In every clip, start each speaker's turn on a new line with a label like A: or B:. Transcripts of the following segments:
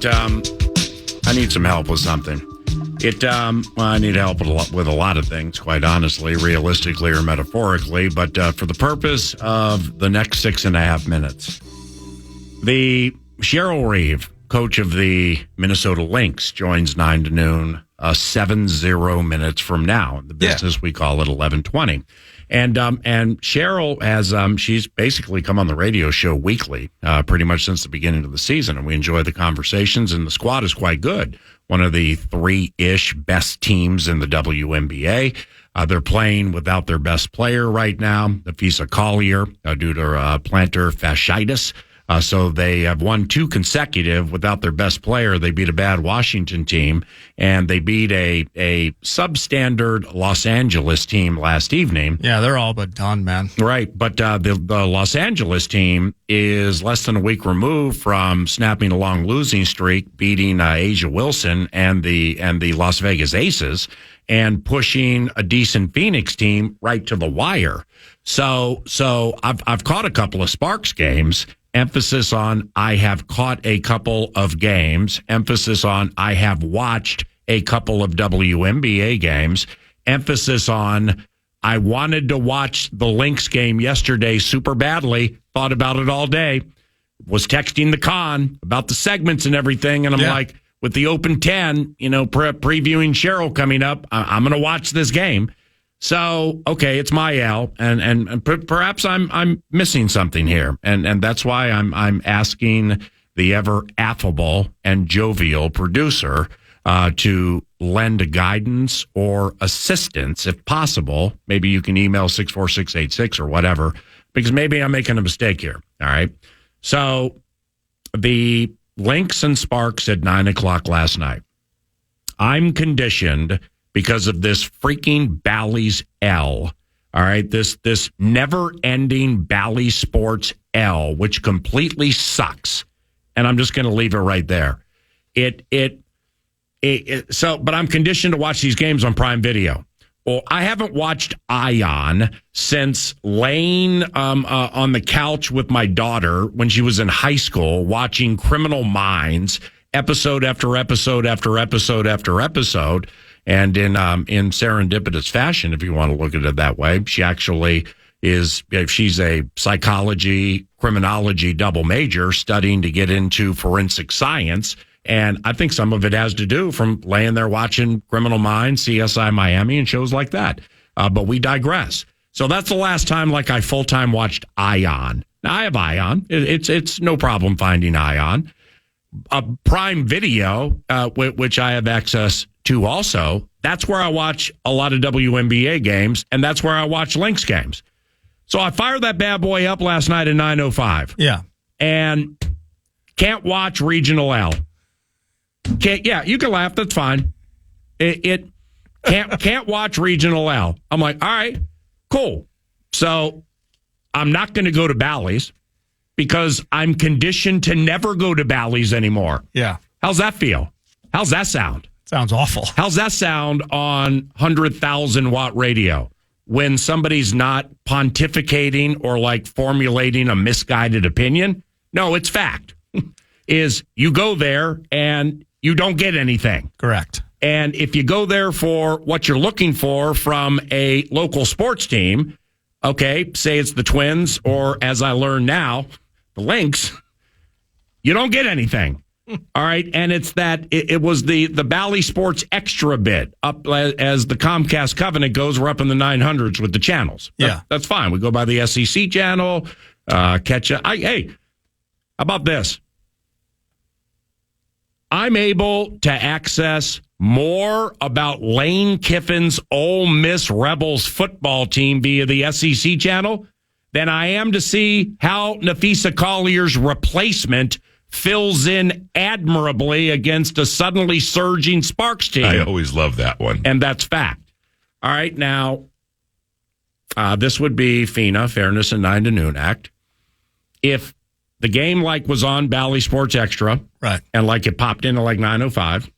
A: but I need some help with something. I need help with a lot of things, quite honestly, realistically or metaphorically, but for the purpose of the next 6.5 minutes. The Cheryl Reeve, coach of the Minnesota Lynx, joins 9 to noon, 70 minutes from now. In the business, we call it 11:20. And Cheryl has, she's basically come on the radio show weekly, pretty much since the beginning of the season. And we enjoy the conversations, and the squad is quite good. One of the 3-ish best teams in the WNBA. They're playing without their best player right now, Nafisa Collier, due to plantar fasciitis. So they have won 2 consecutive without their best player. They beat a bad Washington team, and they beat a substandard Los Angeles team last evening.
B: Yeah, they're all but done, man.
A: Right, but the Los Angeles team is less than a week removed from snapping a long losing streak, beating Asia Wilson and the Las Vegas Aces, and pushing a decent Phoenix team right to the wire. So I've caught a couple of Sparks games. Emphasis on I have caught a couple of games. Emphasis on I have watched a couple of WNBA games. Emphasis on I wanted to watch the Lynx game yesterday super badly. Thought about it all day. Was texting the con about the segments and everything. And I'm like, with the Open 10, previewing Cheryl coming up, I'm going to watch this game. So, okay, it's my L, and perhaps I'm missing something here, and that's why I'm asking the ever affable and jovial producer to lend guidance or assistance if possible. Maybe you can email 64686 or whatever, because maybe I'm making a mistake here. All right. So the Lynx and Sparks at 9:00 last night. I'm conditioned because of this freaking Bally's L. All right, this never-ending Bally Sports L, which completely sucks. And I'm just going to leave it right there. But I'm conditioned to watch these games on Prime Video. Well, I haven't watched Ion since laying on the couch with my daughter when she was in high school, watching Criminal Minds, episode after episode after episode after episode. And in serendipitous fashion, if you want to look at it that way, she actually she's a psychology, criminology double major studying to get into forensic science. And I think some of it has to do from laying there watching Criminal Minds, CSI Miami, and shows like that. But we digress. So that's the last time I full-time watched Ion. Now, I have Ion. It's no problem finding Ion. Prime Video, which I have access to also, that's where I watch a lot of WNBA games, and that's where I watch Lynx games. So I fired that bad boy up last night at 9:05.
B: Yeah.
A: And can't watch Regional L. You can laugh, that's fine. It can't watch Regional L. I'm like, all right, cool. So I'm not going to go to Bally's because I'm conditioned to never go to Bally's anymore.
B: Yeah.
A: How's that feel? How's that sound?
B: Sounds awful.
A: How's that sound on 100,000-watt radio when somebody's not pontificating or formulating a misguided opinion? No, it's fact. Is you go there and you don't get anything.
B: Correct.
A: And if you go there for what you're looking for from a local sports team, okay, say it's the Twins or, as I learn now, the Lynx, you don't get anything. All right, and it's that it was the Bally Sports Extra bit up as the Comcast covenant goes. We're up in the 900s with the channels.
B: Yeah,
A: that's fine. We go by the SEC channel. Hey, how about this? I'm able to access more about Lane Kiffin's Ole Miss Rebels football team via the SEC channel than I am to see how Nafisa Collier's replacement fills in admirably against a suddenly surging Sparks team.
C: I always love that one.
A: And that's fact. All right, now, this would be FINA, Fairness and 9 to Noon Act. If the game was on Bally Sports Extra,
B: right,
A: and it popped in at 9:05,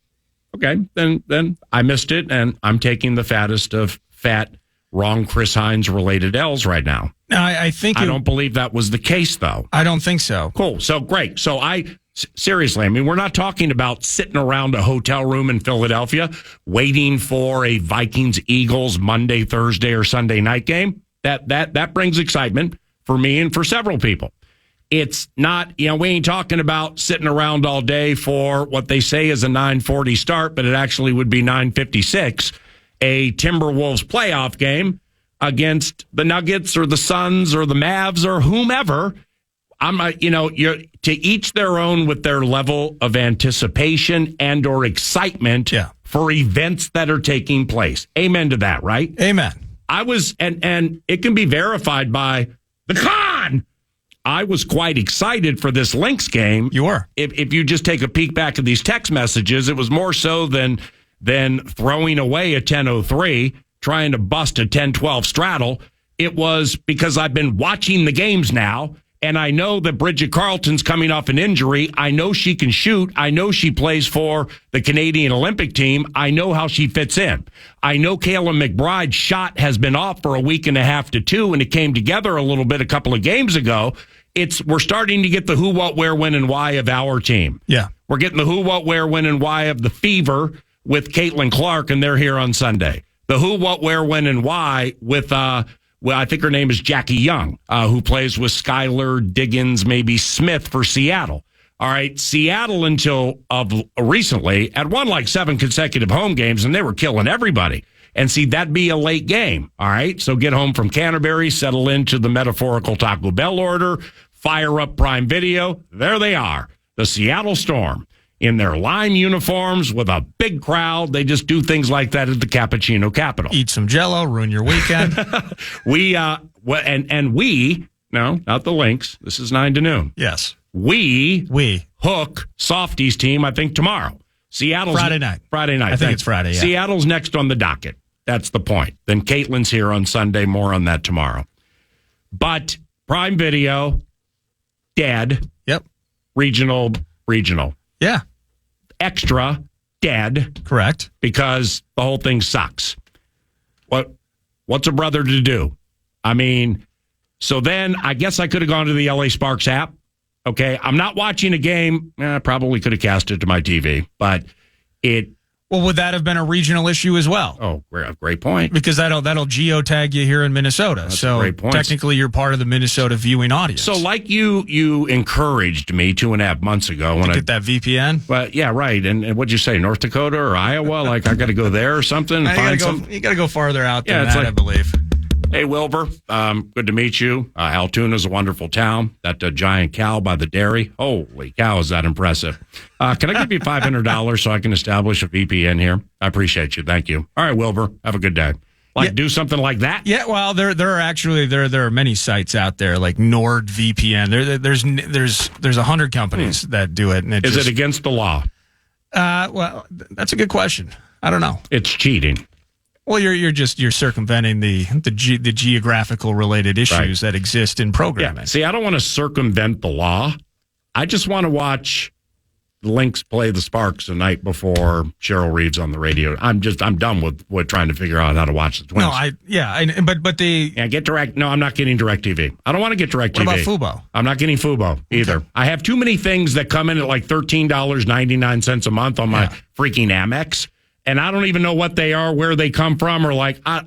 A: okay, then I missed it, and I'm taking the fattest of fat, wrong Chris Hines related L's right now.
B: No, I think
A: I don't believe that was the case, though.
B: I don't think so.
A: Cool. So great. So I Seriously, I mean, we're not talking about sitting around a hotel room in Philadelphia waiting for a Vikings-Eagles Monday, Thursday, or Sunday night game. That brings excitement for me and for several people. It's not, we ain't talking about sitting around all day for what they say is a 9:40 start, but it actually would be 9:56, a Timberwolves playoff game against the Nuggets or the Suns or the Mavs or whomever. You're to each their own with their level of anticipation and or excitement for events that are taking place. Amen to that, right?
B: Amen.
A: I was, and it can be verified by the con. I was quite excited for this Lynx game.
B: You were.
A: If you just take a peek back at these text messages, it was more so than throwing away a 10:03, trying to bust a 10-12 straddle. It was because I've been watching the games now, and I know that Bridget Carlton's coming off an injury. I know she can shoot. I know she plays for the Canadian Olympic team. I know how she fits in. I know Kayla McBride's shot has been off for a week and a half to 2, and it came together a little bit a couple of games ago. We're starting to get the who, what, where, when, and why of our team.
B: Yeah.
A: We're getting the who, what, where, when, and why of the Fever with Caitlin Clark, and they're here on Sunday. The who, what, where, when, and why with, I think her name is Jackie Young, who plays with Skylar Diggins, maybe Smith for Seattle. All right, Seattle until recently had won like 7 consecutive home games, and they were killing everybody. And see, that'd be a late game. All right, so get home from Canterbury, settle into the metaphorical Taco Bell order, fire up Prime Video. There they are, the Seattle Storm, in their lime uniforms with a big crowd. They just do things like that at the Cappuccino Capital.
B: Eat some Jell-O, ruin your weekend.
A: We, no, not the Lynx. This is 9 to noon.
B: Yes.
A: We hook Softies team, I think, tomorrow. Seattle's
B: Friday night.
A: I
B: think it's Friday, yeah.
A: Seattle's next on the docket. That's the point. Then Caitlin's here on Sunday. More on that tomorrow. But Prime Video, dead.
B: Yep.
A: Regional.
B: Yeah.
A: Extra, dead.
B: Correct.
A: Because the whole thing sucks. What's a brother to do? I mean, so then I guess I could have gone to the LA Sparks app. Okay, I'm not watching a game. I probably could have cast it to my TV, but it.
B: Well, would that have been a regional issue as well?
A: Oh, great point.
B: Because that'll geotag you here in Minnesota.
A: That's
B: so
A: a great point.
B: Technically, you're part of the Minnesota viewing audience.
A: So, like you encouraged me 2.5 months ago when
B: I get that VPN.
A: But yeah, right. And what'd you say, North Dakota or Iowa? Like I got to go there or something.
B: You got to go farther out than that,
A: like,
B: I believe.
A: Hey, Wilbur, good to meet you. Altoona's a wonderful town. That giant cow by the dairy. Holy cow, is that impressive. Can I give you $500 so I can establish a VPN here? I appreciate you. Thank you. All right, Wilbur, have a good day. Do something like that?
B: Yeah, well, there are many sites out there like NordVPN. There's 100 companies that do it. And
A: is it against the law?
B: Well, that's a good question. I don't know.
A: It's cheating.
B: Well, you're circumventing the geographical related issues that exist in programming.
A: Yeah. See, I don't want to circumvent the law. I just want to watch the Lynx play the Sparks the night before Cheryl Reeves on the radio. I'm done with trying to figure out how to watch the Twins.
B: Get
A: direct. No, I'm not getting DirecTV. I don't want to get DirecTV.
B: What about Fubo?
A: I'm not getting Fubo either. Okay. I have too many things that come in at like $13.99 a month on my freaking Amex. And I don't even know what they are, where they come from, or like, I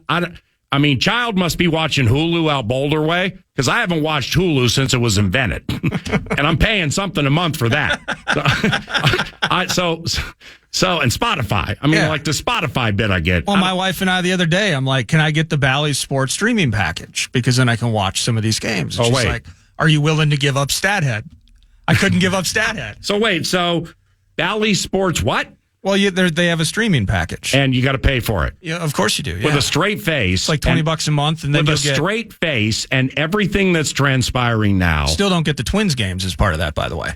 A: mean, Child must be watching Hulu out Boulder Way, because I haven't watched Hulu since it was invented. And I'm paying something a month for that. So and Spotify. I mean, like the Spotify bit I get.
B: Well, my wife and I the other day, I'm like, can I get the Bally's Sports streaming package? Because then I can watch some of these games. And she's like, are you willing to give up Stathead? I couldn't give up Stathead.
A: So Bally's Sports what?
B: Well, they have a streaming package.
A: And you got to pay for it.
B: Yeah, of course you do. Yeah.
A: With a straight face.
B: It's like $20 a month. And then
A: with a straight face and everything that's transpiring now.
B: Still don't get the Twins games as part of that, by the way.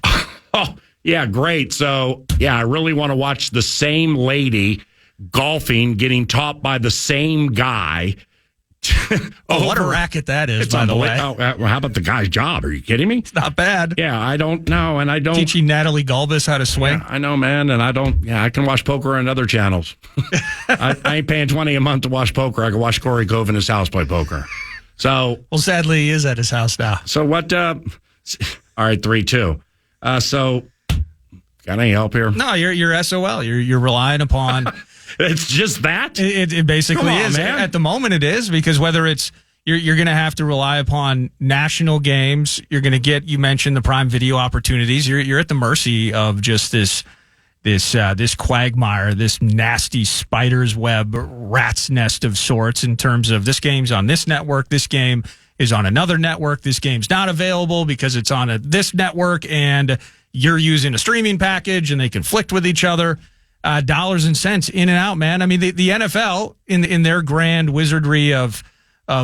A: Oh, yeah, great. So, yeah, I really want to watch the same lady golfing, getting topped by the same guy.
B: What a racket that is, by the way.
A: Oh, how about the guy's job? Are you kidding me?
B: It's not bad.
A: Yeah, I don't know, and I don't...
B: Teaching Natalie Galbis how to swing?
A: Yeah, I know, man, and I don't... Yeah, I can watch poker on other channels. I ain't paying $20 a month to watch poker. I can watch Corey Cove in his house play poker. So...
B: Well, sadly, he is at his house now.
A: So what... all right, 3-2. So Got any help here?
B: No, you're SOL. You're relying upon.
A: It's just that?
B: It basically is. Man. At the moment it is, because whether it's you're going to have to rely upon national games, you're going to get, you mentioned the Prime Video opportunities. You're at the mercy of just this quagmire, this nasty spider's web, rat's nest of sorts, in terms of this game's on this network, this game is on another network, this game's not available because it's on this network, and you're using a streaming package, and they conflict with each other. Dollars and cents in and out, man. I mean, the NFL in their grand wizardry of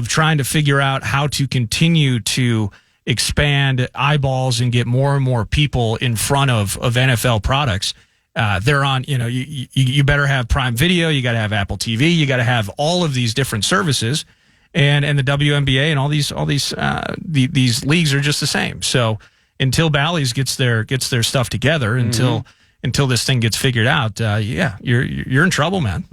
B: trying to figure out how to continue to expand eyeballs and get more and more people in front of NFL products. They're on, you better have Prime Video, you got to have Apple TV, you got to have all of these different services, and the WNBA and all these leagues are just the same. So until Bally's gets their stuff together, until this thing gets figured out, you're in trouble, man.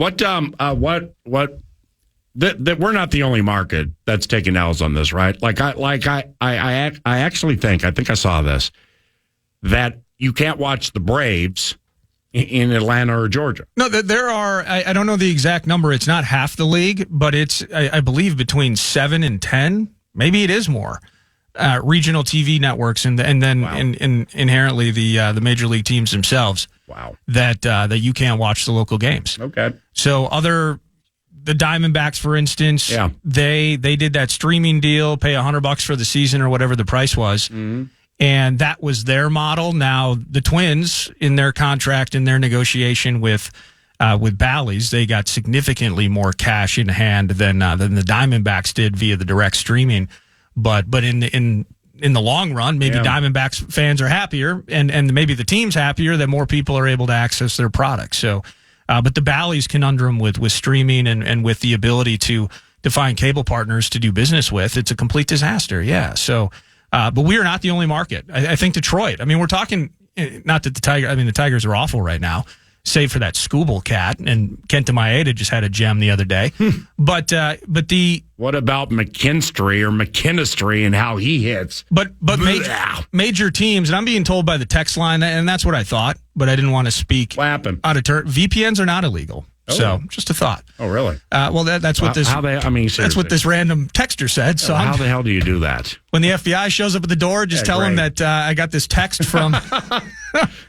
A: That we're not the only market that's taking L's on this, right? I actually think I saw this, that you can't watch the Braves in Atlanta or Georgia.
B: No, there are, I don't know the exact number. It's not half the league, but it's, I believe, between 7 and 10. Maybe it is more. Regional TV networks, and then wow. Inherently the major league teams themselves.
A: Wow.
B: That you can't watch the local games.
A: Okay.
B: So the Diamondbacks, for instance, they did that streaming deal, pay $100 for the season or whatever the price was. Mm-hmm. And that was their model. Now, the Twins, in their contract, in their negotiation with Bally's, they got significantly more cash in hand than the Diamondbacks did via the direct streaming. But in the long run, maybe Diamondbacks fans are happier, and maybe the team's happier that more people are able to access their product. So, but the Bally's conundrum with streaming and with the ability to find cable partners to do business with, it's a complete disaster. Yeah. So. But we are not the only market. I think Detroit. I mean, we're talking, not that the Tigers are awful right now, save for that Scooble cat, and Kenta Maeda just had a gem the other day. But
A: what about McKinstry and how he hits?
B: But major teams, and I'm being told by the text line, and that's what I thought, but I didn't want to speak.
A: What happened?
B: Out of turn. VPNs are not illegal. Oh. So, just a thought.
A: Oh, really?
B: Well, that's what this. That's what this random texter said. So,
A: how the hell do you do that?
B: When the FBI shows up at the door, just tell them that I got this text from the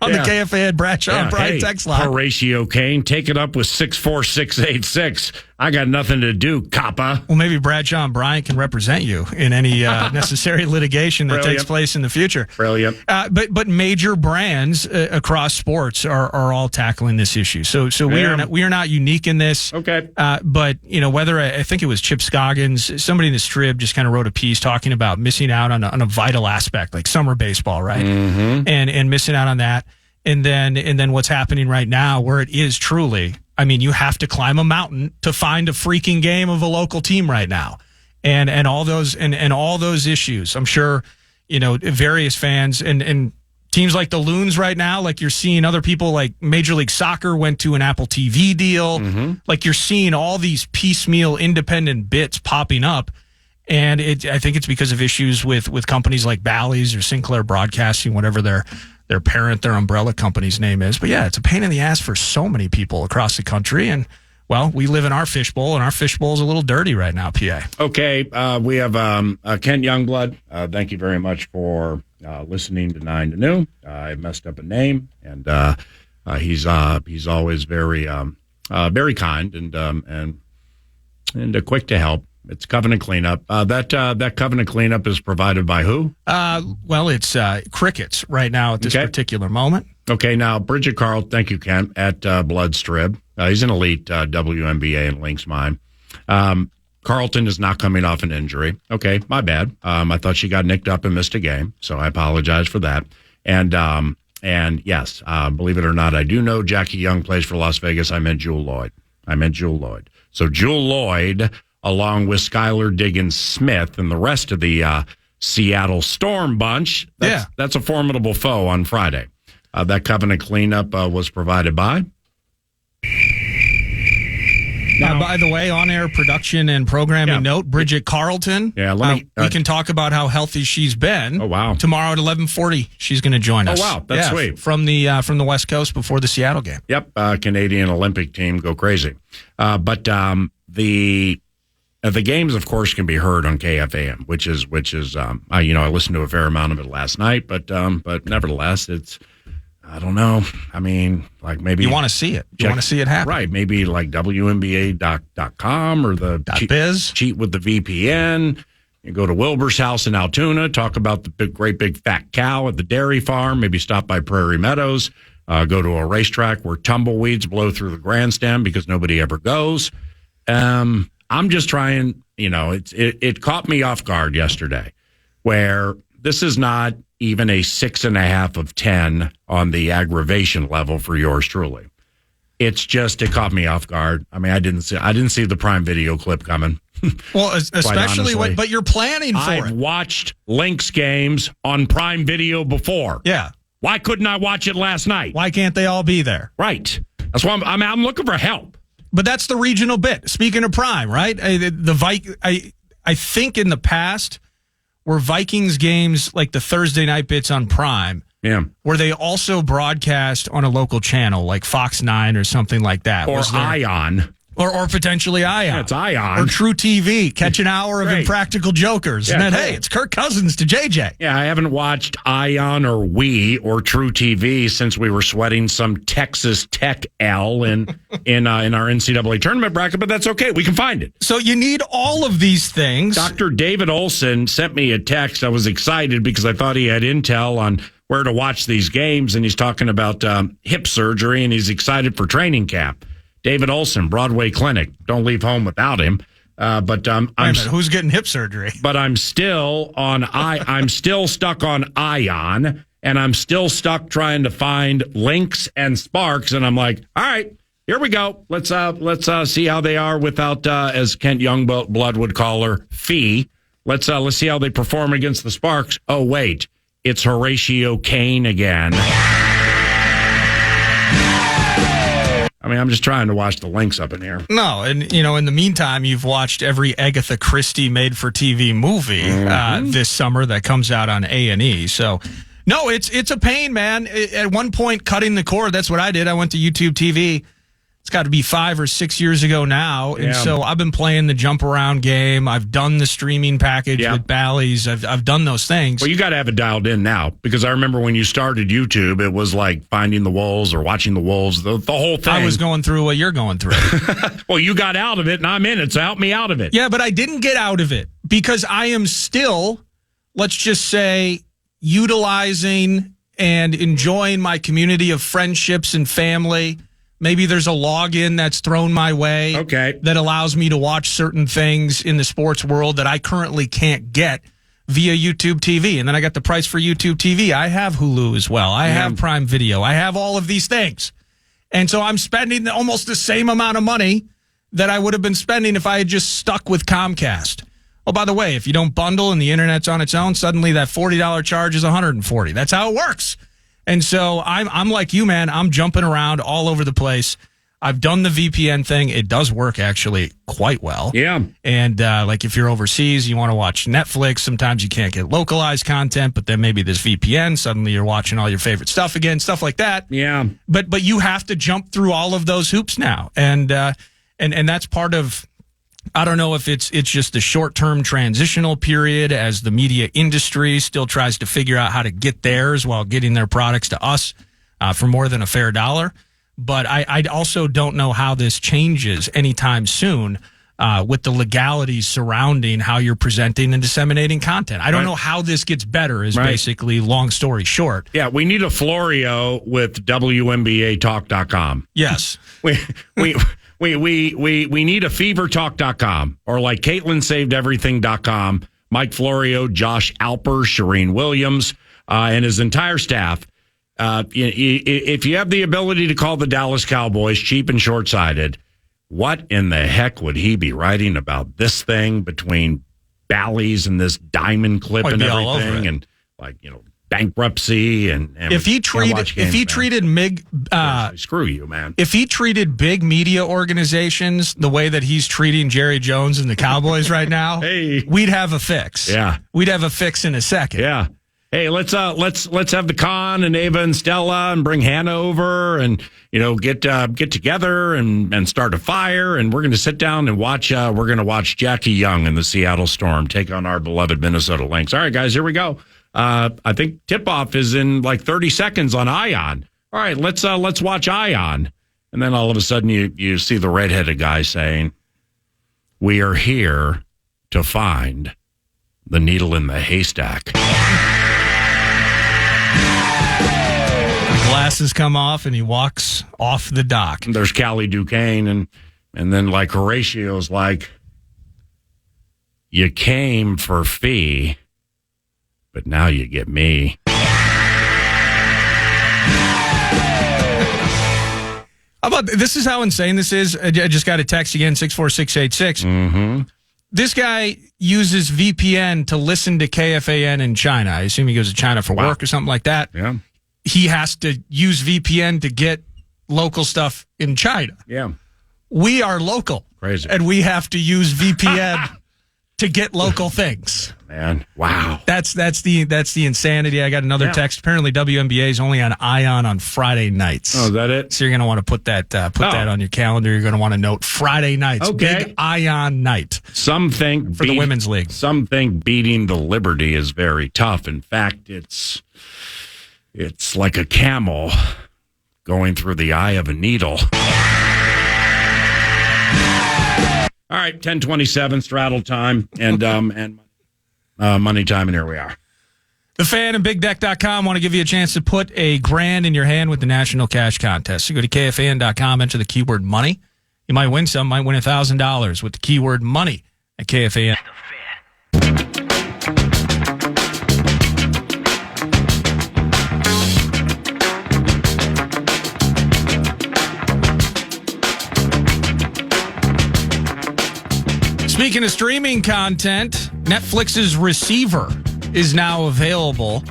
B: KFAN Bradshaw and Bryant text line.
A: Horatio Kane, take it up with 64686. I got nothing to do, coppa.
B: Well, maybe Bradshaw and Bryant can represent you in any necessary litigation that takes place in the future.
A: Brilliant.
B: But major brands across sports are all tackling this issue. So we are not unique in this.
A: Okay.
B: But whether I think it was Chip Scoggins, somebody in the Strib just kind of wrote a piece talking about missing out on a vital aspect like summer baseball, right? Mm-hmm. And missing out on that, and then what's happening right now, where it is truly. I mean, you have to climb a mountain to find a freaking game of a local team right now, and all those all those issues. I'm sure various fans and teams like the Loons right now, like you're seeing other people like Major League Soccer went to an Apple TV deal. Mm-hmm. Like you're seeing all these piecemeal independent bits popping up. And I think it's because of issues with companies like Bally's or Sinclair Broadcasting, whatever their umbrella company's name is. But yeah, it's a pain in the ass for so many people across the country. And, well, we live in our fishbowl, and our fishbowl's a little dirty right now, PA.
A: Okay, we have Kent Youngblood. Thank you very much for listening to 9 to Noon. I messed up a name, and he's always very kind and quick to help. It's Covenant Cleanup. That Covenant Cleanup is provided by who?
B: Well, it's Crickets right now at this particular moment.
A: Okay, now Bridget Carl, thank you, Ken, at Bloodstrib. He's an elite WNBA and Lynx mine. Carlton is not coming off an injury. Okay, my bad. I thought she got nicked up and missed a game, so I apologize for that. And yes, believe it or not, I do know Jackie Young plays for Las Vegas. I meant Jewel Lloyd. So Jewel Lloyd, along with Skylar Diggins-Smith and the rest of the Seattle Storm bunch. That's a formidable foe on Friday. That Covenant Cleanup was provided by
B: By the way, on-air production and programming note, Bridget Carlton.
A: Yeah,
B: we can talk about how healthy she's been.
A: Oh, wow.
B: Tomorrow at 11:40, she's going to join us.
A: Oh, wow. That's sweet.
B: From the West Coast before the Seattle game.
A: Yep. Canadian Olympic team go crazy. But the games, of course, can be heard on KFAN, which is I listened to a fair amount of it last night, but nevertheless, it's, I don't know. I mean, like maybe
B: you want to see it. You want to see it happen,
A: right? Maybe like WNBA.com or the
B: .biz.
A: Cheat with the VPN. You go to Wilbur's house in Altoona, talk about the great big fat cow at the dairy farm. Maybe stop by Prairie Meadows. Go to a racetrack where tumbleweeds blow through the grandstand because nobody ever goes. I'm just trying. It caught me off guard yesterday, where this is not even a 6.5 of 10 on the aggravation level for yours truly. It caught me off guard. I mean, I didn't see the Prime Video clip coming.
B: Well, especially but you're planning for it.
A: I've watched Lynx games on Prime Video before.
B: Yeah.
A: Why couldn't I watch it last night?
B: Why can't they all be there?
A: Right. That's why I'm looking for help.
B: But that's the regional bit. Speaking of Prime, right? I think in the past, were Vikings games like the Thursday night bits on Prime?
A: Yeah.
B: Were they also broadcast on a local channel like Fox 9 or something like that?
A: Or Ion.
B: Or potentially Ion.
A: Yeah, it's Ion.
B: Or True TV. Catch an hour of Impractical Jokers.
A: Yeah,
B: and then,
A: cool.
B: hey, it's Kirk Cousins to JJ.
A: Yeah, I haven't watched Ion or or True TV since we were sweating some Texas Tech L in our NCAA tournament bracket, but that's okay. We can find it.
B: So you need all of these things.
A: Dr. David Olson sent me a text. I was excited because I thought he had intel on where to watch these games, and he's talking about hip surgery, and he's excited for training camp. David Olson, Broadway Clinic. Don't leave home without him. But
B: who's getting hip surgery?
A: But I'm still I'm still stuck on Ion, and I'm still stuck trying to find Lynx and Sparks. And I'm like, all right, here we go. Let's see how they are without, as Kent Youngblood would call her, Fee. Let's see how they perform against the Sparks. Oh wait, it's Horatio Kane again. I mean, I'm just trying to watch the Lynx up in here.
B: No, and, in the meantime, you've watched every Agatha Christie made-for-TV movie this summer that comes out on A&E. So, no, it's a pain, man. At one point, cutting the cord, that's what I did. I went to YouTube TV. It's got to be 5 or 6 years ago now. And so I've been playing the jump around game. I've done the streaming package with Bally's. I've done those things.
A: Well, you got to have it dialed in now, because I remember when you started YouTube, it was like finding the Wolves or watching the Wolves, the whole thing.
B: I was going through what you're going through.
A: Well, you got out of it and I'm in it, so help me out of it.
B: Yeah, but I didn't get out of it because I am still, let's just say, utilizing and enjoying my community of friendships and family. Maybe there's a login that's thrown my way that allows me to watch certain things in the sports world that I currently can't get via YouTube TV. And then I got the price for YouTube TV. I have Hulu as well. I have Prime Video. I have all of these things. And so I'm spending almost the same amount of money that I would have been spending if I had just stuck with Comcast. Oh, by the way, if you don't bundle and the internet's on its own, suddenly that $40 charge is $140. That's how it works. And so I'm like you, man. I'm jumping around all over the place. I've done the VPN thing. It does work actually quite well.
A: Yeah.
B: And like if you're overseas, you want to watch Netflix. Sometimes you can't get localized content, but then maybe this VPN. Suddenly you're watching all your favorite stuff again, stuff like that.
A: Yeah.
B: But you have to jump through all of those hoops now, and that's part of. I don't know if it's just a short-term transitional period as the media industry still tries to figure out how to get theirs while getting their products to us for more than a fair dollar. But I also don't know how this changes anytime soon with the legalities surrounding how you're presenting and disseminating content. I don't know how this gets better is basically long story short.
A: Yeah, we need a Florio with WNBAtalk.com.
B: Yes.
A: We need a fevertalk.com or like CaitlinSavedEverything.com. Mike Florio, Josh Alper, Shireen Williams, and his entire staff. If you have the ability to call the Dallas Cowboys cheap and short-sighted, what in the heck would he be writing about this thing between Bally's and this diamond clip and everything? And bankruptcy and
B: if he treated
A: screw you, man.
B: If he treated big media organizations the way that he's treating Jerry Jones and the Cowboys right now, we'd have a fix.
A: Yeah,
B: we'd have a fix in a second.
A: Yeah. Hey, let's have the Con and Ava and Stella and bring Hannah over and get together and start a fire, and we're going to sit down and watch. We're going to watch Jackie Young and the Seattle Storm take on our beloved Minnesota Lynx. All right, guys, here we go. I think tip-off is in like 30 seconds on Ion. All right, let's watch Ion. And then all of a sudden you see the redheaded guy saying, "We are here to find the needle in the haystack."
B: Glasses come off and he walks off the dock.
A: There's Callie Duquesne and then like Horatio's like, "You came for fee, but now you get me."
B: How about this? Is how insane this is. I just got a text again, 64686.
A: Mm-hmm.
B: This guy uses VPN to listen to KFAN in China. I assume he goes to China for work or something like that.
A: Yeah.
B: He has to use VPN to get local stuff in China.
A: Yeah.
B: We are local.
A: Crazy.
B: And we have to use VPN to get local things.
A: Man, wow.
B: That's the insanity. I got another text. Apparently WNBA is only on Ion on Friday nights.
A: Oh, is that it?
B: So you're going to want to put that on your calendar. You're going to want to note Friday nights.
A: Okay.
B: Big Ion night.
A: Some think
B: for the women's league.
A: Some think beating the Liberty is very tough. In fact, it's like a camel going through the eye of a needle. All right, 10:27 straddle time and money time, and here we are.
B: The Fan and BigDeck.com want to give you a chance to put $1,000 in your hand with the National Cash Contest. So go to KFAN.com, enter the keyword money. You might win some, might win $1,000 with the keyword money at KFAN. Speaking of streaming content, Netflix's Receiver is now available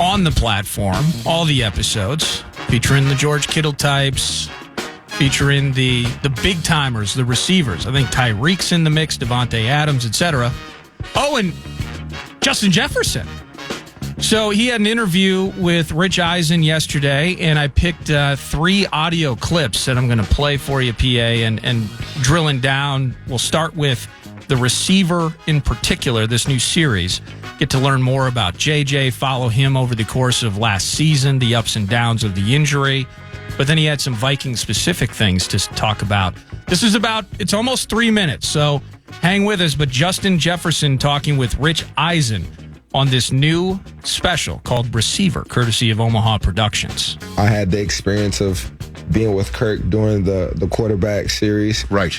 B: on the platform. All the episodes featuring the George Kittle types, featuring the big timers, the receivers. I think Tyreek's in the mix, Devontae Adams, etc. Oh, and Justin Jefferson. So he had an interview with Rich Eisen yesterday, and I picked 3 audio clips that I'm going to play for you, PA, and drilling down. We'll start with the Receiver in particular, this new series. Get to learn more about JJ, follow him over the course of last season, the ups and downs of the injury. But then he had some Viking-specific things to talk about. It's almost 3 minutes, so hang with us. But Justin Jefferson talking with Rich Eisen on this new special called Receiver, courtesy of Omaha Productions.
C: I had the experience of being with Kirk during the quarterback series.
D: Right.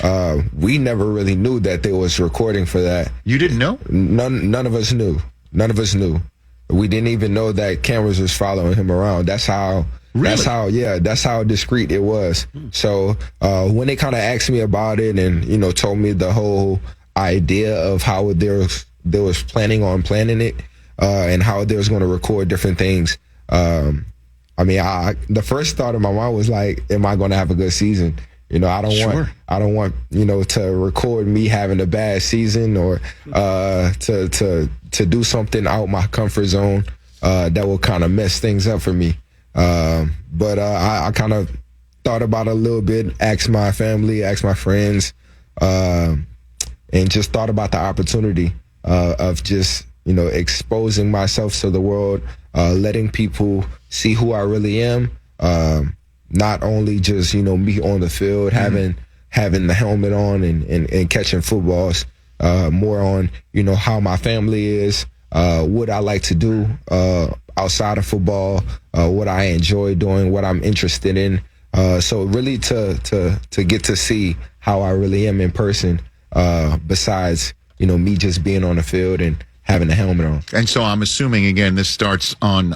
C: We never really knew that they was recording for that.
D: You didn't know?
C: None of us knew. None of us knew. We didn't even know that cameras was following him around. That's how.
D: Really?
C: That's how discreet it was. So when they kind of asked me about it and told me the whole idea of how they was planning it and how they was going to record different things. The first thought in my mind was like, am I going to have a good season? I don't want to record me having a bad season or to do something out my comfort zone that will kind of mess things up for me. But I kind of thought about it a little bit, asked my family, asked my friends, and just thought about the opportunity of just exposing myself to the world, letting people see who I really am. Not only just me on the field, having the helmet on and catching footballs. More on how my family is, what I like to do outside of football, what I enjoy doing, what I'm interested in. So really to get to see how I really am in person, besides me just being on the field and having the helmet on.
D: And so I'm assuming, again, this starts on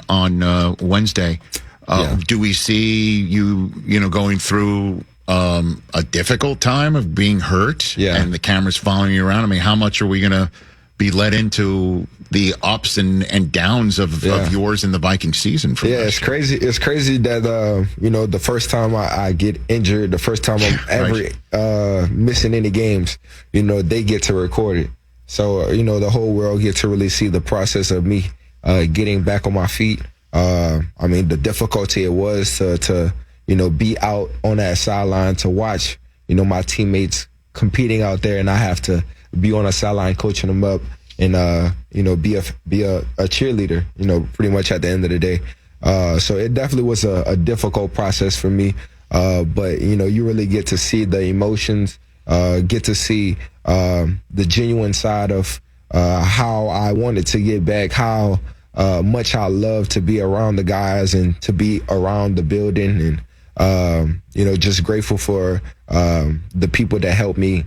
D: Wednesday.
C: Yeah.
D: Do we see you going through a difficult time of being hurt?
C: Yeah.
D: And the camera's following you around? I mean, how much are we going to be led into the ups and downs of yours in the Viking season.
C: It's crazy. It's crazy that the first time I get injured, the first time I'm ever missing any games, they get to record it. So the whole world gets to really see the process of me getting back on my feet. The difficulty it was to be out on that sideline to watch my teammates competing out there, and I have to be on a sideline coaching them up and be a cheerleader, pretty much at the end of the day. So it definitely was a difficult process for me. But you really get to see the emotions, get to see the genuine side of how I wanted to get back, how much I love to be around the guys and to be around the building, and just grateful for the people that helped me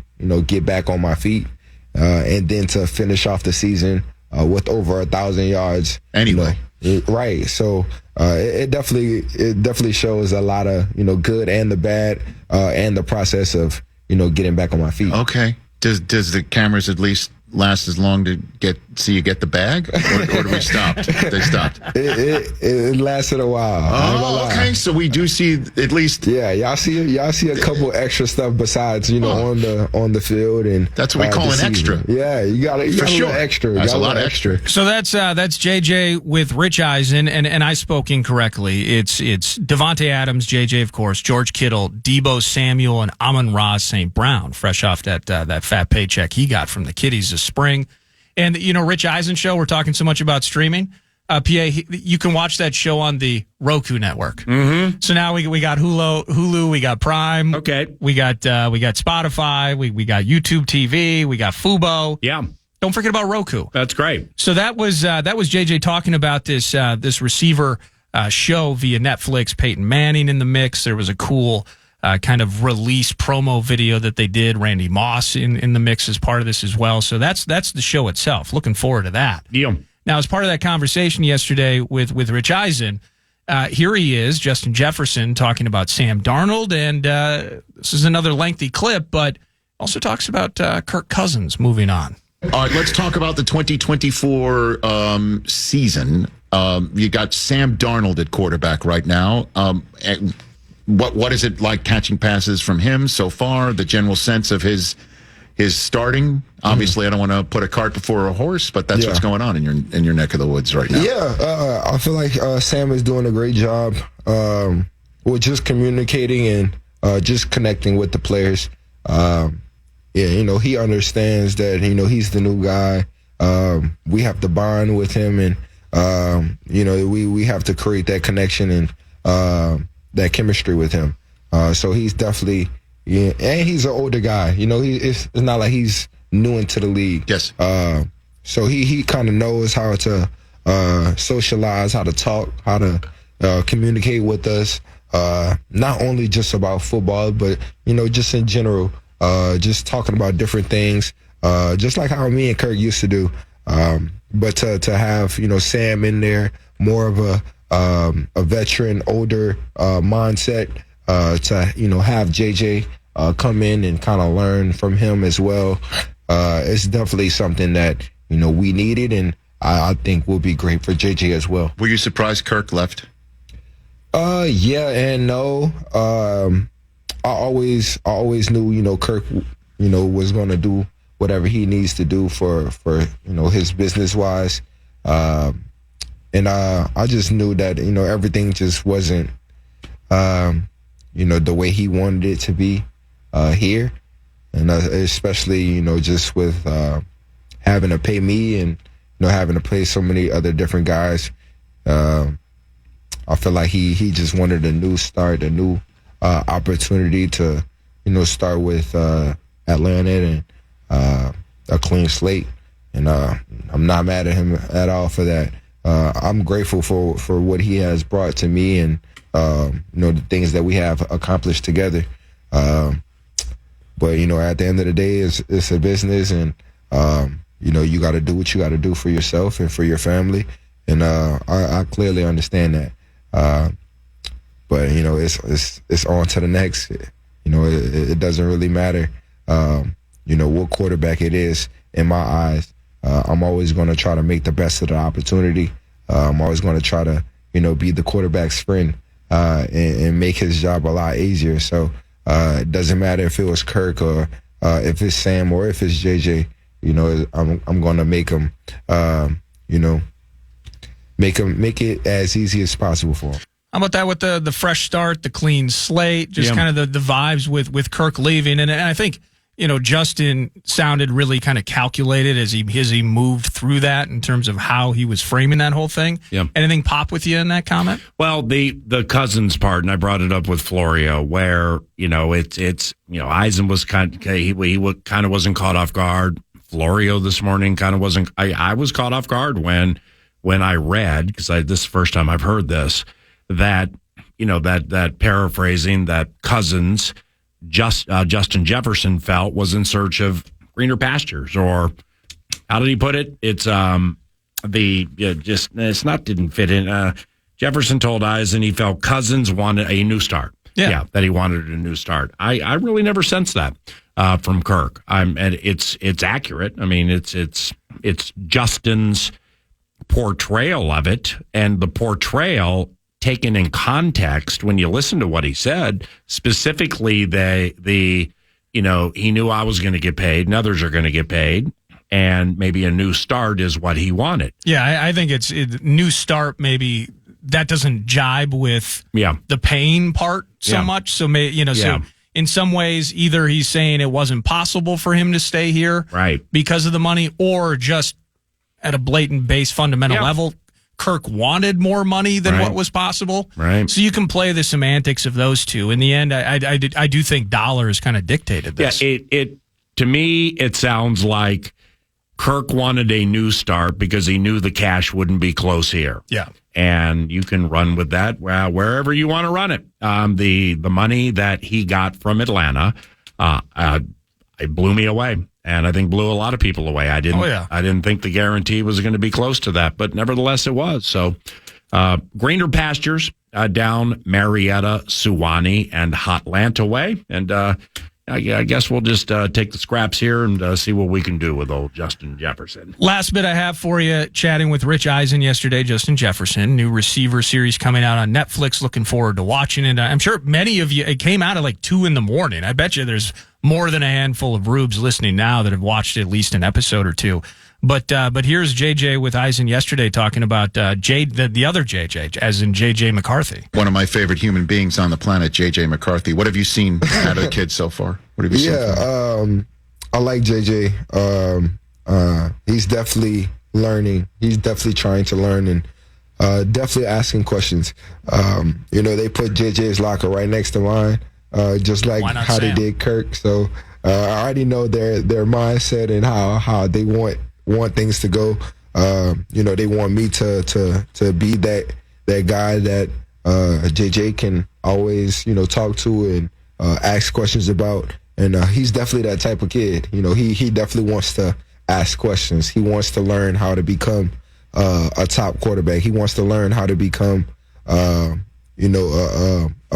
C: get back on my feet, and then to finish off the season with over 1,000 yards.
D: Anyway,
C: right. So it definitely shows a lot of good and the bad, and the process of getting back on my feet.
D: Okay. Does the cameras at least last as long to see you get the bag, or do we stop? They stopped.
C: It lasted a while.
D: Oh, okay. So we do see at least.
C: Yeah, y'all see a couple extra stuff besides on the field, and
D: that's what we call an extra.
C: Yeah, you got for sure extra.
D: That's a lot extra.
B: So that's JJ with Rich Eisen, and I spoke incorrectly. It's Devontae Adams, JJ of course, George Kittle, Deebo Samuel, and Amon-Ra St. Brown, fresh off that fat paycheck he got from the Kitties this spring. And, Rich Eisen show, we're talking so much about streaming. PA, you can watch that show on the Roku network. Mm-hmm. So now we got Hulu, we got Prime.
A: Okay.
B: We got Spotify, we got YouTube TV, we got Fubo.
A: Yeah.
B: Don't forget about Roku.
A: That's great.
B: So that was JJ talking about this receiver show via Netflix. Peyton Manning in the mix. There was a cool kind of release promo video that they did. Randy Moss in the mix as part of this as well. So that's the show itself. Looking forward to that.
A: Yeah.
B: Now, as part of that conversation yesterday with Rich Eisen, here he is, Justin Jefferson, talking about Sam Darnold. And this is another lengthy clip, but also talks about Kirk Cousins moving on.
D: All right, let's talk about the 2024 season. You got Sam Darnold at quarterback right now. What is it like catching passes from him so far? The general sense of his starting. Obviously, I don't want to put a cart before a horse, but that's what's going on in your neck of the woods right now.
C: Yeah, I feel like Sam is doing a great job with just communicating and just connecting with the players. He understands that he's the new guy. We have to bond with him, and we have to create that connection and that chemistry with him. So he's definitely, and he's an older guy. It's not like he's new into the league.
D: Yes.
C: So he kind of knows how to socialize, how to talk, how to communicate with us. Not only just about football, but just in general, just talking about different things, just like how me and Kirk used to do. But to have Sam in there, more of a veteran, older mindset, to have JJ come in and kind of learn from him as well. It's definitely something that we needed, and I think will be great for JJ as well.
D: Were you surprised Kirk left?
C: Yeah and no. I always knew Kirk was going to do whatever he needs to do for his business wise. And I just knew that, everything just wasn't, the way he wanted it to be here. And especially, just with having to pay me and, having to pay so many other different guys. I feel like he just wanted a new start, a new opportunity to, start with Atlanta and a clean slate. And I'm not mad at him at all for that. I'm grateful for what he has brought to me and, the things that we have accomplished together. But, at the end of the day, it's a business, and, you got to do what you got to do for yourself and for your family. And I clearly understand that. But, it's on to the next. It doesn't really matter, what quarterback it is in my eyes. I'm always going to try to make the best of the opportunity. I'm always going to try to, be the quarterback's friend and make his job a lot easier. So it doesn't matter if it was Kirk or if it's Sam or if it's JJ. I'm going to make him, make it as easy as possible for him.
B: How about that with the fresh start, the clean slate, just kind of the vibes with Kirk leaving, and I think Justin sounded really kind of calculated as he moved through that in terms of how he was framing that whole thing.
A: Yeah.
B: Anything pop with you in that comment?
A: Well, the Cousins part, and I brought it up with Florio, where it's Eisen was kind of wasn't caught off guard. Florio this morning kind of wasn't. I was caught off guard when I read, because this is the first time I've heard this, that that paraphrasing that Cousins, Justin Jefferson felt was in search of greener pastures, or how did he put it? It's didn't fit in. Jefferson told Eisen he felt Cousins wanted a new start. Yeah, that he wanted a new start. I really never sensed that from Kirk. And it's accurate. I mean, it's Justin's portrayal of it, and the portrayal taken in context when you listen to what he said, specifically he knew I was going to get paid and others are going to get paid, and maybe a new start is what he wanted.
B: Yeah, I think it's new start. Maybe that doesn't jibe with the pain part so much. So so in some ways, either he's saying it wasn't possible for him to stay here because of the money, or just at a blatant base fundamental level, Kirk wanted more money than what was possible.
A: Right.
B: So you can play the semantics of those two. In the end, I do think dollars kind of dictated this.
A: Yeah, to me, it sounds like Kirk wanted a new start because he knew the cash wouldn't be close here.
B: Yeah.
A: And you can run with that wherever you want to run it. The money that he got from Atlanta, it blew me away. And I think blew a lot of people away. I didn't think the guarantee was going to be close to that, but nevertheless it was. So greener pastures down Marietta, Suwannee, and Hotlanta way. And I guess we'll just take the scraps here and see what we can do with old Justin Jefferson.
B: Last bit I have for you, chatting with Rich Eisen yesterday, Justin Jefferson, new receiver series coming out on Netflix. Looking forward to watching it. I'm sure many of you, it came out at like 2 a.m. I bet you there's more than a handful of rubes listening now that have watched at least an episode or two. But here's JJ with Eisen yesterday talking about the other JJ, as in JJ McCarthy.
D: One of my favorite human beings on the planet, JJ McCarthy. What have you seen out of the kid so far? What have you seen?
C: I like JJ. He's definitely learning. He's definitely trying to learn and definitely asking questions. They put JJ's locker right next to mine. Just like how they did Kirk. So I already know their mindset and how they want things to go. They want me to be that guy that JJ can always talk to and ask questions about. And he's definitely that type of kid. He definitely wants to ask questions. He wants to learn how to become a top quarterback. He wants to learn how to become a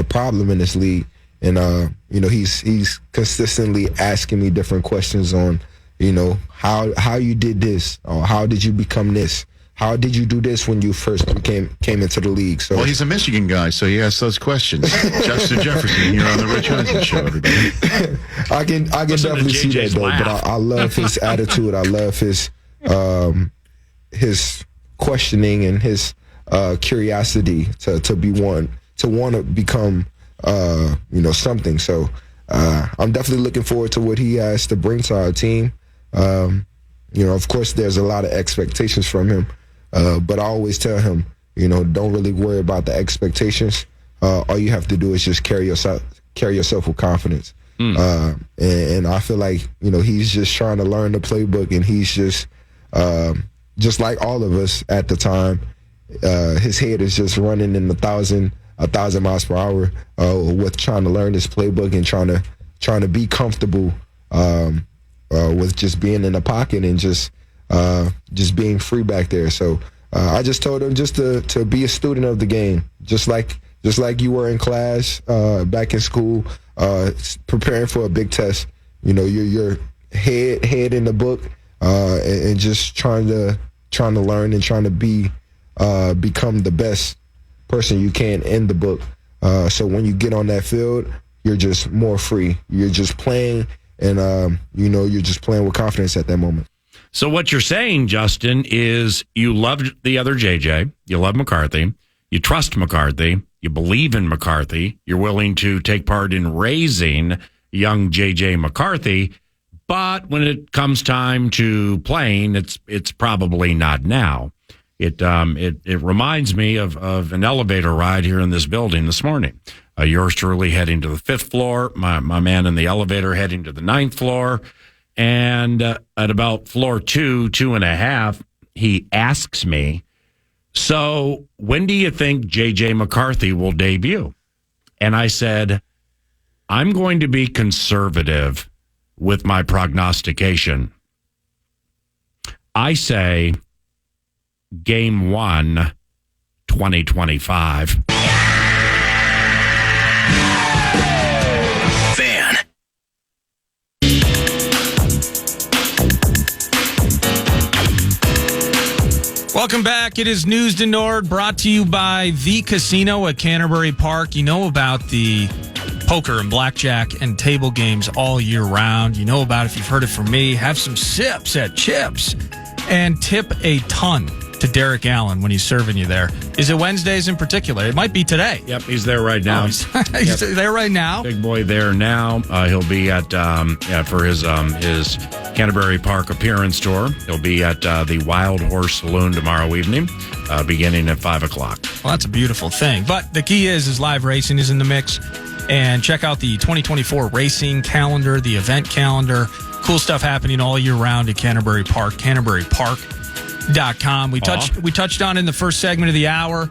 C: problem in this league. And he's consistently asking me different questions on how you did this, or how did you become this, how did you do this when you first came into the league. So
D: he's a Michigan guy, so he asks those questions. Justin Jefferson here on the Rich Eisen Show, everybody.
C: I can definitely see that though, but I love his attitude. I love his questioning and his curiosity to want to become something. So I'm definitely looking forward to what he has to bring to our team. Of course, there's a lot of expectations from him, but I always tell him, don't really worry about the expectations. All you have to do is just carry yourself with confidence. And I feel like he's just trying to learn the playbook, and he's just like all of us at the time. His head is just running in 1,000 miles per hour with trying to learn this playbook and trying to be comfortable with just being in the pocket and just being free back there. So I just told him just to be a student of the game, just like you were in class back in school, preparing for a big test. Your head in the book, and just trying to learn and trying to become the best person you can in the book. So when you get on that field, you're just more free. You're just playing, and you're just playing with confidence at that moment.
A: So what you're saying, Justin, is you loved the other JJ, you love McCarthy, you trust McCarthy, you believe in McCarthy, you're willing to take part in raising young JJ McCarthy, but when it comes time to playing, it's probably not now. It reminds me of an elevator ride here in this building this morning. Yours truly heading to the 5th floor, my man in the elevator heading to the 9th floor. And at about floor 2.5, he asks me, so when do you think J.J. McCarthy will debut? And I said, I'm going to be conservative with my prognostication. I say game 1, 2025.
B: Welcome back. It is News to Nord, brought to you by The Casino at Canterbury Park. You know about the poker and blackjack and table games all year round. You know about it if you've heard it from me. Have some sips at Chips and tip a ton to Derek Allen when he's serving you there. Is it Wednesdays in particular? It might be today.
A: Yep, he's there right now.
B: He's there right now.
A: Big boy there now. He'll be at for his Canterbury Park appearance tour. He'll be at the Wild Horse Saloon tomorrow evening, beginning at 5:00.
B: Well, that's a beautiful thing. But the key is live racing is in the mix. And check out the 2024 racing calendar, the event calendar. Cool stuff happening all year round at Canterbury Park, CanterburyPark.com. We touched on in the first segment of the hour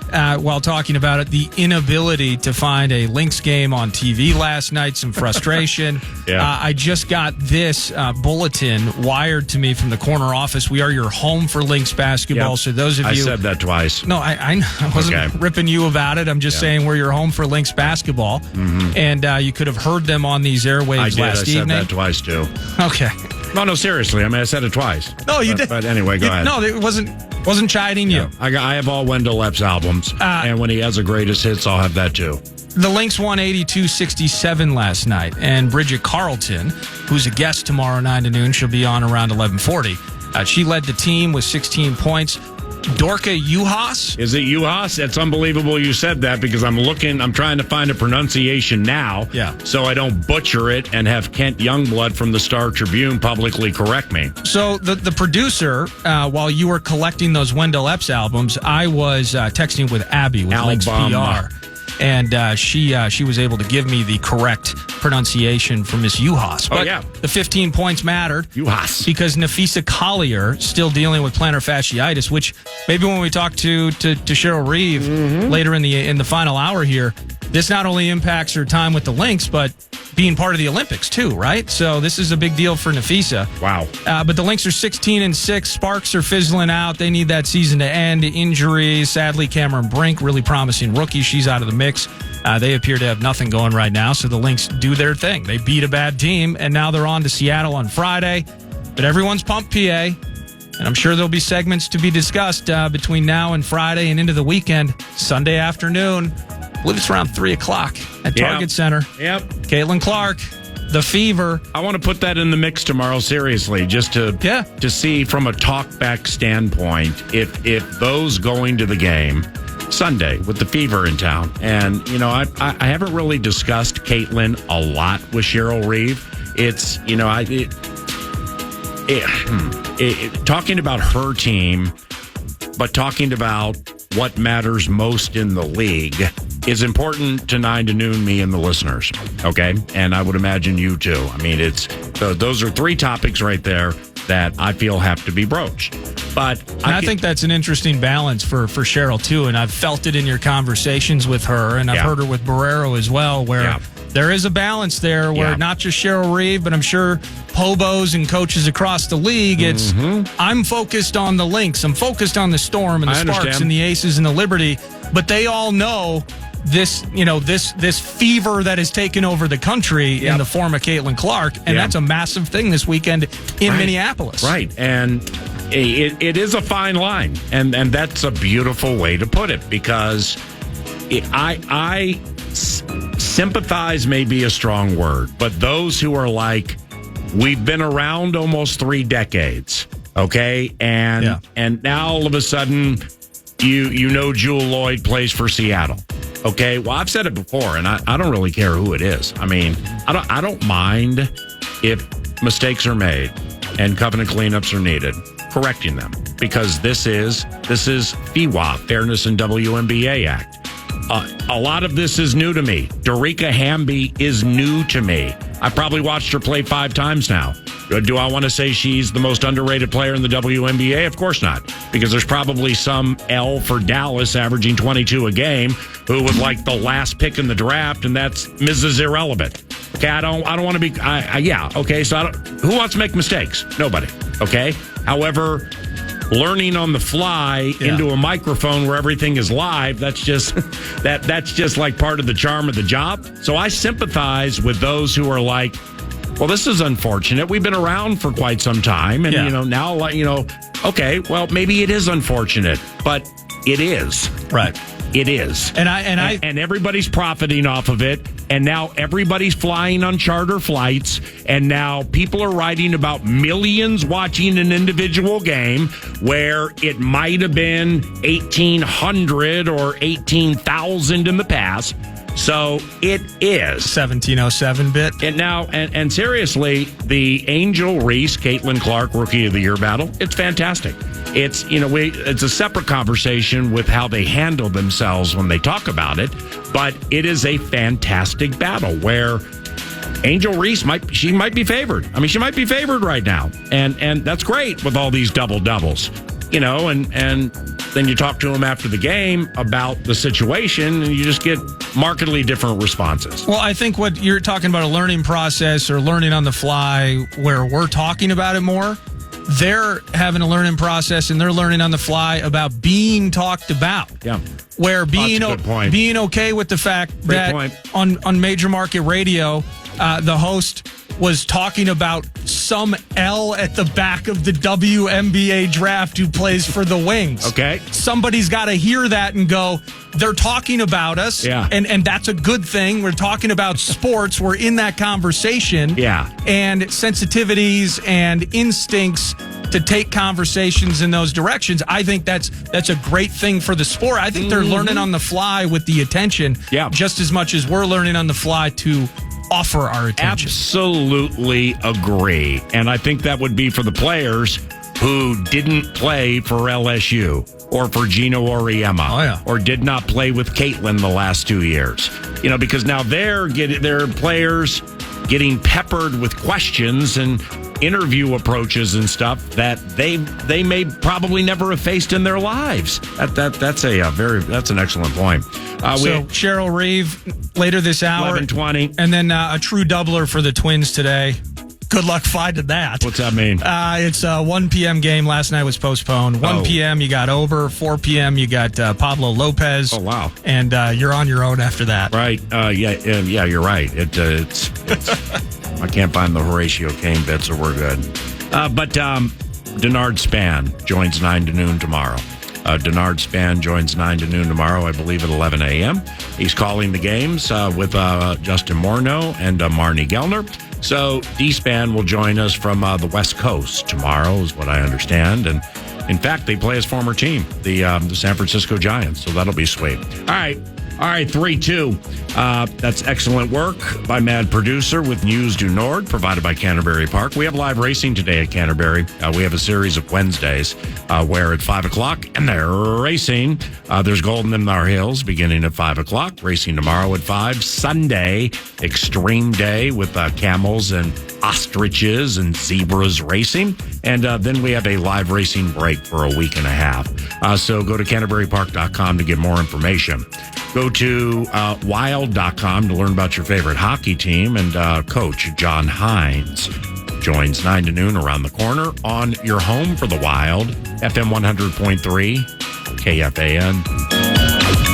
B: while talking about it, the inability to find a Lynx game on TV last night, some frustration.
A: Yeah.
B: I just got this bulletin wired to me from the corner office. We are your home for Lynx basketball.
A: Yep.
B: So those of you...
A: I said that twice.
B: No, I wasn't ripping you about it. I'm just saying we're your home for Lynx basketball. Mm-hmm. And you could have heard them on these airwaves last evening.
A: I said that twice, too.
B: Okay.
A: No, seriously. I mean, I said it twice.
B: No, you did.
A: But anyway, go ahead.
B: No, it wasn't chiding you.
A: I have all Wendell Epps albums, and when he has a greatest hits, I'll have that too.
B: The Lynx won 82-67 last night, and Bridget Carlton, who's a guest tomorrow 9 to noon, she'll be on around 11:40. She led the team with 16 points. Dorka Juhas?
A: Is it Juhas? It's unbelievable you said that because I'm trying to find a pronunciation now.
B: Yeah.
A: So I don't butcher it and have Kent Youngblood from the Star Tribune publicly correct me.
B: So the producer, while you were collecting those Wendell Epps albums, I was texting with Abby with Lynx PR. And she was able to give me the correct pronunciation for Miss Juhas. But the 15 points mattered.
A: Juhas.
B: Because Nafisa Collier still dealing with plantar fasciitis, which maybe when we talk to Cheryl Reeve later in the final hour here, this not only impacts her time with the Lynx, but being part of the Olympics too, right? So this is a big deal for Nafisa.
A: Wow.
B: But the Lynx are 16-6. Sparks are fizzling out. They need that season to end. Injuries. Sadly, Cameron Brink, really promising rookie. She's out of the mix. They appear to have nothing going right now, so the Lynx do their thing. They beat a bad team, and now they're on to Seattle on Friday. But everyone's pumped, PA, and I'm sure there'll be segments to be discussed between now and Friday and into the weekend. Sunday afternoon, I believe it's around 3 o'clock at Target Center.
A: Yep.
B: Caitlin Clark, the Fever.
A: I want to put that in the mix tomorrow, seriously, just to see from a talk-back standpoint if those going to the game Sunday with the Fever in town. And, I haven't really discussed Caitlin a lot with Cheryl Reeve. It's, talking about her team, but talking about what matters most in the league is important to 9 to noon, me and the listeners. Okay. And I would imagine you too. I mean, those are 3 topics right there that I feel have to be broached. But
B: I think that's an interesting balance for Cheryl too. And I've felt it in your conversations with her, and I've heard her with Barrero as well, where there is a balance there where not just Cheryl Reeve, but I'm sure Pobos and coaches across the league, it's I'm focused on the Lynx, I'm focused on the Storm and the Sparks and the Aces and the Liberty, but they all know this fever that has taken over the country in the form of Caitlin Clark, and that's a massive thing this weekend in Minneapolis.
A: Right, and it is a fine line, and that's a beautiful way to put it, because I sympathize may be a strong word, but those who are like, we've been around almost 3 decades, okay, and now all of a sudden you know Jewel Lloyd plays for Seattle. Okay, well, I've said it before, and I don't really care who it is. I mean, I don't mind if mistakes are made and covenant cleanups are needed, correcting them, because this is FWA, Fairness in WNBA Act. A lot of this is new to me. Dorica Hamby is new to me. I probably watched her play 5 times now. Do I want to say she's the most underrated player in the WNBA? Of course not, because there's probably some L for Dallas averaging 22 a game who was like the last pick in the draft, and that's Mrs. Irrelevant. Okay, I don't want to be. Okay. So who wants to make mistakes? Nobody. Okay. However, learning on the fly into a microphone where everything is live, that's just that's just like part of the charm of the job. So I sympathize with those who are like, well, this is unfortunate. We've been around for quite some time, and now okay, well, maybe it is unfortunate, but it is.
B: Right.
A: It is. And everybody's profiting off of it. And now everybody's flying on charter flights. And now people are writing about millions watching an individual game where it might have been 1,800 or 18,000 in the past. So it is
B: 1707 bit.
A: And now, and seriously, the Angel Reese, Caitlin Clark Rookie of the Year battle, it's fantastic. It's, it's a separate conversation with how they handle themselves when they talk about it, but it is a fantastic battle where Angel Reese might be favored. I mean, she might be favored right now, and that's great with all these doubles. And then you talk to them after the game about the situation, and you just get markedly different responses.
B: Well, I think what you're talking about, a learning process or learning on the fly, where we're talking about it more, they're having a learning process and they're learning on the fly about being talked about.
A: Yeah.
B: Where being okay with the fact that on major market radio, the host was talking about some L at the back of the WNBA draft who plays for the Wings.
A: Okay.
B: Somebody's got to hear that and go, they're talking about us.
A: Yeah.
B: And that's a good thing. We're talking about sports. We're in that conversation.
A: Yeah.
B: And sensitivities and instincts to take conversations in those directions. I think that's a great thing for the sport. I think they're learning on the fly with the attention just as much as we're learning on the fly to offer our attention.
A: Absolutely agree. And I think that would be for the players who didn't play for LSU or for Gino Auriemma or did not play with Caitlin the last 2 years. Because now they're players getting peppered with questions and interview approaches and stuff that they may probably never have faced in their lives. That's an excellent point.
B: So Cheryl Reeve later this hour,
A: 11:20,
B: and then a true doubler for the Twins today. Good luck finding that.
A: What's that mean?
B: It's a 1 p.m. game. Last night was postponed. 1 p.m. you got Ober. 4 p.m. you got Pablo Lopez.
A: Oh, wow.
B: And you're on your own after that.
A: Right. Yeah, you're right. It's I can't find the Horatio Kane bit, so we're good. But Denard Span joins 9 to noon tomorrow. Denard Span joins 9 to noon tomorrow, I believe, at 11 a.m. He's calling the games with Justin Morneau and Marnie Gellner. So D-Span will join us from the West Coast tomorrow, is what I understand. And in fact, they play his former team, the San Francisco Giants. So that'll be sweet. All right, 3-2. That's excellent work by Mad Producer with News du Nord, provided by Canterbury Park. We have live racing today at Canterbury. We have a series of Wednesdays where at 5 o'clock, and they're racing. There's Golden in our Hills beginning at 5 o'clock, racing tomorrow at 5. Sunday, extreme day with camels and ostriches and zebras racing. And then we have a live racing break for a week and a half. So go to CanterburyPark.com to get more information. Go to wild.com to learn about your favorite hockey team. And Coach John Hines joins 9 to noon around the corner on your home for the Wild, FM 100.3, KFAN.